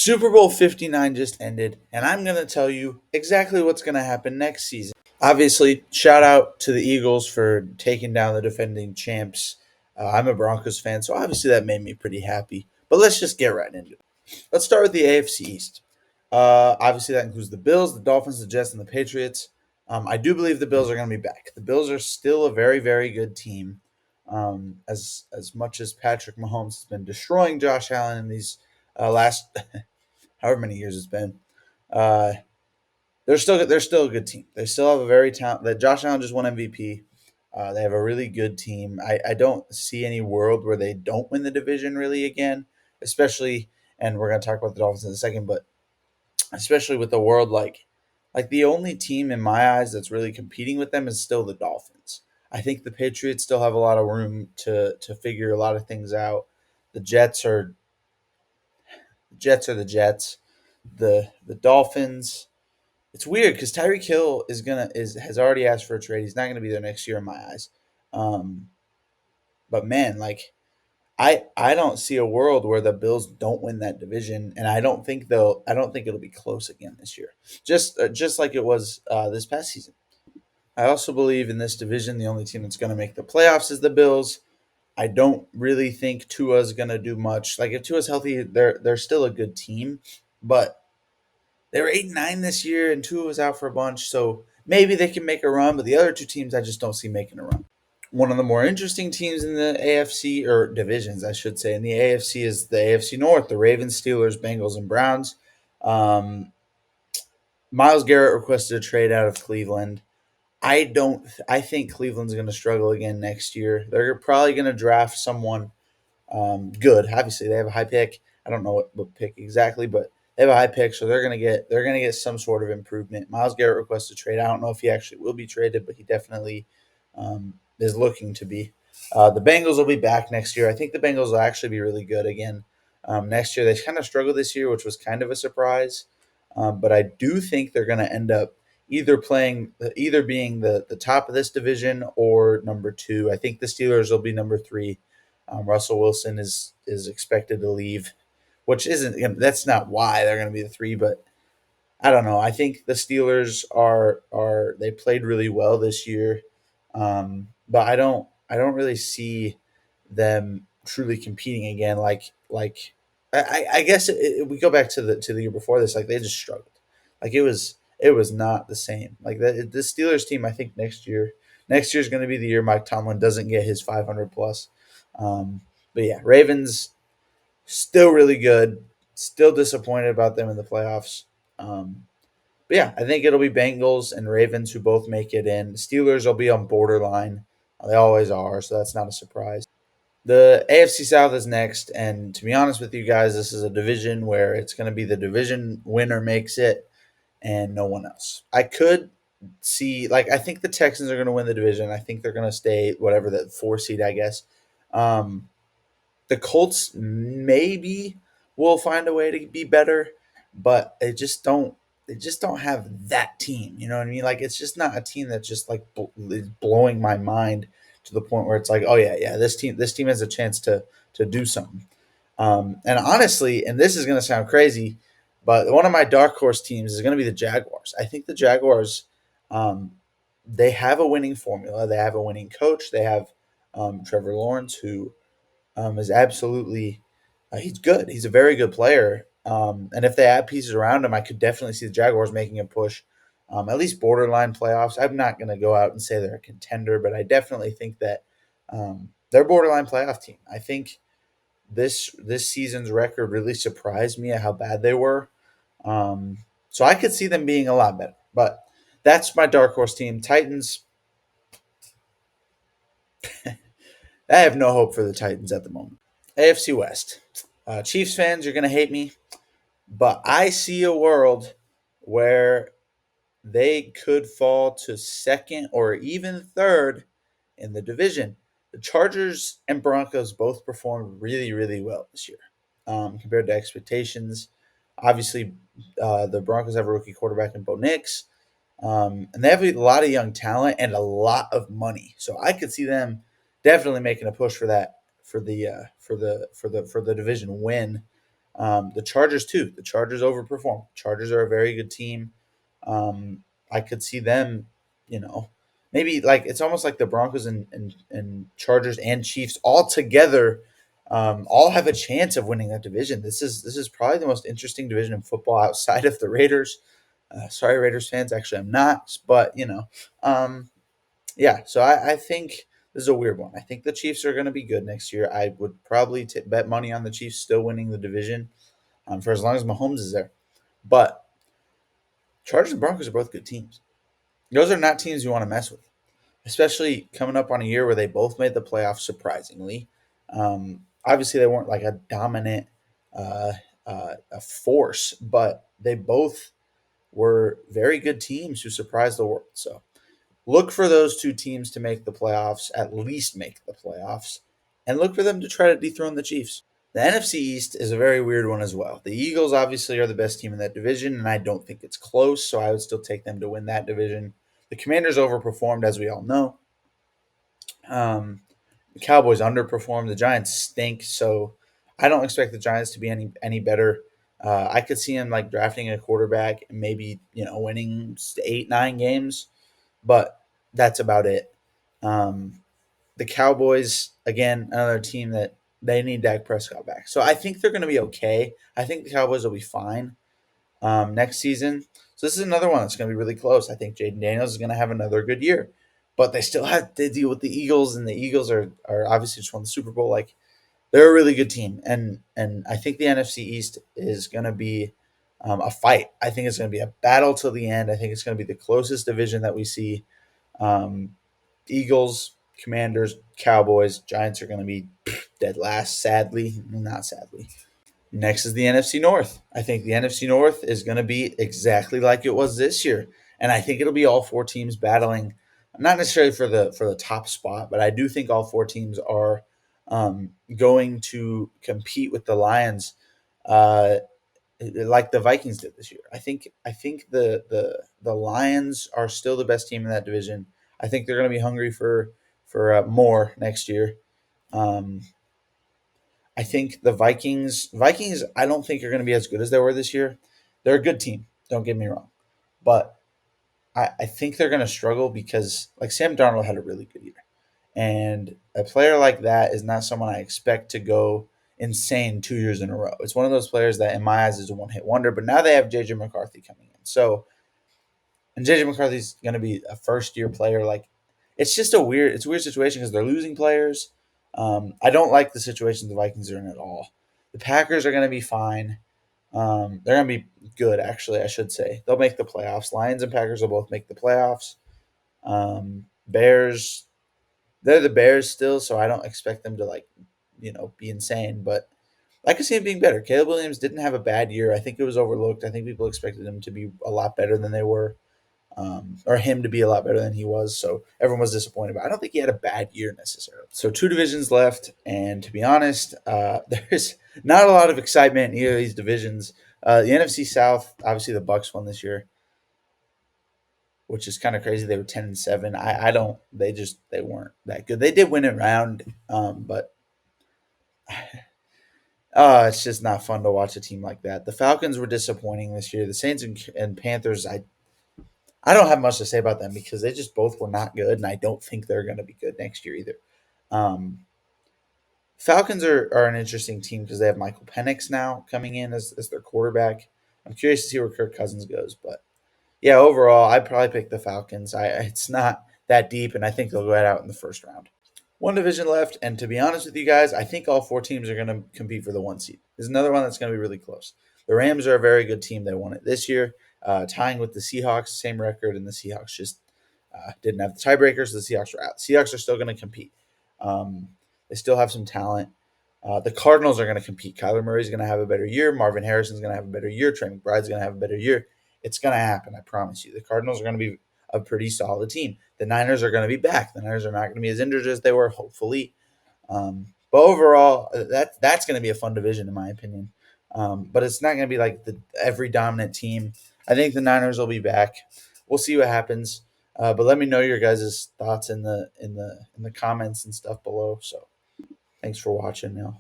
Super Bowl 59 just ended, and I'm going to tell you exactly what's going to happen next season. Obviously, shout out to the Eagles for taking down the defending champs. I'm a Broncos fan, so obviously that made me pretty happy. But let's just get right into it. Let's start with the AFC East. Obviously, that includes the Bills, the Dolphins, the Jets, and the Patriots. I do believe the Bills are going to be back. The Bills are still a very, very good team. As much as Patrick Mahomes has been destroying Josh Allen in these last however many years it's been, uh, they're still a good team. They still have a very talented. Josh Allen just won MVP. They have a really good team. I don't see any world where they don't win the division really again, especially. And we're going to talk about the Dolphins in a second, but especially with the world like the only team in my eyes that's really competing with them is still the Dolphins. I think the Patriots still have a lot of room to figure a lot of things out. The Jets are the Jets. The Dolphins. It's weird because Tyreek Hill has already asked for a trade. He's not gonna be there next year in my eyes. Um, but man, like I don't see a world where the Bills don't win that division, and I don't think it'll be close again this year. Just like it was this past season. I also believe in this division, the only team that's going to make the playoffs is the Bills. I don't really think Tua's going to do much. Like if Tua's healthy, they're still a good team, but they were 8-9 this year, and Tua was out for a bunch, so maybe they can make a run. But the other two teams, I just don't see making a run. One of the more interesting teams in the AFC, or divisions, I should say, in the AFC is the AFC North: the Ravens, Steelers, Bengals, and Browns. Um, Miles Garrett requested a trade out of Cleveland. I don't. I think Cleveland's going to struggle again next year. They're probably going to draft someone good. Obviously, they have a high pick. I don't know what pick exactly, but they have a high pick, so they're gonna get some sort of improvement. Miles Garrett requested a trade. I don't know if he actually will be traded, but he definitely is looking to be. The Bengals will be back next year. I think the Bengals will actually be really good again next year. They kind of struggled this year, which was kind of a surprise, but I do think they're going to end up either being the top of this division or number two. I think the Steelers will be number three. Russell Wilson is expected to leave, which isn't that's not why they're going to be the three, but I don't know. I think the Steelers are they played really well this year, but I don't really see them truly competing again. I guess we go back to the year before this. Like they just struggled. Like it was not the same. Like the Steelers team. I think next year is going to be the year Mike Tomlin doesn't get his 500 plus. Um, but yeah, Ravens still really good. Still disappointed about them in the playoffs. But yeah, I think it'll be Bengals and Ravens who both make it in. Steelers will be on borderline. They always are, so that's not a surprise. The AFC South is next, and to be honest with you guys, this is a division where it's going to be the division winner makes it, and no one else. I could see, I think the Texans are going to win the division. I think they're going to stay whatever the four seed, I guess. Um, the Colts maybe will find a way to be better, but they just don't. They just don't have that team. You know what I mean? Like it's just not a team that's just is blowing my mind to the point where it's like, oh yeah, yeah, this team has a chance to do something. And honestly, and this is going to sound crazy, but one of my dark horse teams is going to be the Jaguars. I think the Jaguars, um, they have a winning formula. They have a winning coach. They have Trevor Lawrence, who is absolutely he's good. He's a very good player. And if they add pieces around him, I could definitely see the Jaguars making a push, at least borderline playoffs. I'm not going to go out and say they're a contender, but I definitely think that they're a borderline playoff team. I think this season's record really surprised me at how bad they were. Um, so I could see them being a lot better. But that's my dark horse team. Titans. I have no hope for the Titans at the moment. AFC West. Chiefs fans, you're going to hate me, but I see a world where they could fall to second or even third in the division. The Chargers and Broncos both performed really, really well this year compared to expectations. Obviously, the Broncos have a rookie quarterback in Bo Nix, and they have a lot of young talent and a lot of money. So I could see them definitely making a push for that for the division win. The Chargers too. The Chargers overperform. Chargers are a very good team. I could see them, you know, maybe like it's almost like the Broncos and Chargers and Chiefs all together, all have a chance of winning that division. This is probably the most interesting division in football outside of the Raiders. Sorry, Raiders fans. Actually, I'm not, but um, yeah. So I think this is a weird one. I think the Chiefs are going to be good next year. I would probably bet money on the Chiefs still winning the division for as long as Mahomes is there. But Chargers and Broncos are both good teams. Those are not teams you want to mess with, especially coming up on a year where they both made the playoffs surprisingly. Obviously, they weren't like a dominant uh, a force, but they both were very good teams who surprised the world. So look for those two teams to make the playoffs, at least make the playoffs, and look for them to try to dethrone the Chiefs. The NFC East is a very weird one as well. The Eagles obviously are the best team in that division, and I don't think it's close, so I would still take them to win that division. The Commanders overperformed, as we all know. Um, the Cowboys underperformed. The Giants stink, so I don't expect the Giants to be any better. I could see him like drafting a quarterback and maybe winning 8 9 games, but that's about it. Um, the Cowboys, again, another team that they need Dak Prescott back. So I think they're going to be okay. I think the Cowboys will be fine next season. So this is another one that's going to be really close. I think Jaden Daniels is going to have another good year. But they still have to deal with the Eagles, and the Eagles are obviously just won the Super Bowl. Like they're a really good team, and I think the NFC East is going to be a fight. I think it's going to be a battle till the end. I think it's going to be the closest division that we see. Um, Eagles, Commanders, Cowboys, Giants are going to be dead last, sadly. Not sadly. Next is the NFC North. I think the NFC North is going to be exactly like it was this year. And I think it'll be all four teams battling, not necessarily for the top spot, but I do think all four teams are going to compete with the Lions like the Vikings did this year. I think the Lions are still the best team in that division. I think they're going to be hungry for more next year. Um, I think the Vikings I don't think are going to be as good as they were this year. They're a good team. Don't get me wrong, but I think they're going to struggle because like Sam Darnold had a really good year, and a player like that is not someone I expect to go insane 2 years in a row. It's one of those players that, in my eyes, is a one hit wonder. But now they have JJ McCarthy coming in, so and JJ McCarthy's going to be a first year player. Like it's a weird situation because they're losing players. I don't like the situation the Vikings are in at all. The Packers are going to be fine. They're going to be good, actually. I should say they'll make the playoffs. Lions and Packers will both make the playoffs. Bears, they're the Bears still, so I don't expect them to be insane. But I could see him being better. Caleb Williams didn't have a bad year. I think it was overlooked. I think people expected him to be a lot better than they were or him to be a lot better than he was. So everyone was disappointed. But I don't think he had a bad year necessarily. So two divisions left, and to be honest, there's not a lot of excitement in either of these divisions. The NFC South, obviously the Bucks won this year, which is kind of crazy. They were 10-7. I don't. They weren't that good. They did win it round, but it's just not fun to watch a team like that. The Falcons were disappointing this year. The Saints and Panthers, I don't have much to say about them because they just both were not good, and I don't think they're going to be good next year either. Um, Falcons are an interesting team because they have Michael Penix now coming in as their quarterback. I'm curious to see where Kirk Cousins goes, but yeah, overall, I'd probably pick the Falcons. It's not that deep, and I think they'll go out in the first round. One division left, and to be honest with you guys, I think all four teams are going to compete for the one seed. There's another one that's going to be really close. The Rams are a very good team. They won it this year, tying with the Seahawks, same record, and the Seahawks just didn't have the tiebreakers. So the Seahawks are out. The Seahawks are still going to compete. Um, they still have some talent. The Cardinals are going to compete. Kyler Murray's going to have a better year. Marvin Harrison's going to have a better year. Trey McBride's going to have a better year. It's going to happen. I promise you. The Cardinals are going to be a pretty solid team. The Niners are going to be back. The Niners are not going to be as injured as they were, hopefully. But overall, that's going to be a fun division in my opinion. But it's not going to be like every dominant team. I think the Niners will be back. We'll see what happens. But let me know your guys' thoughts in the comments and stuff below. So thanks for watching now.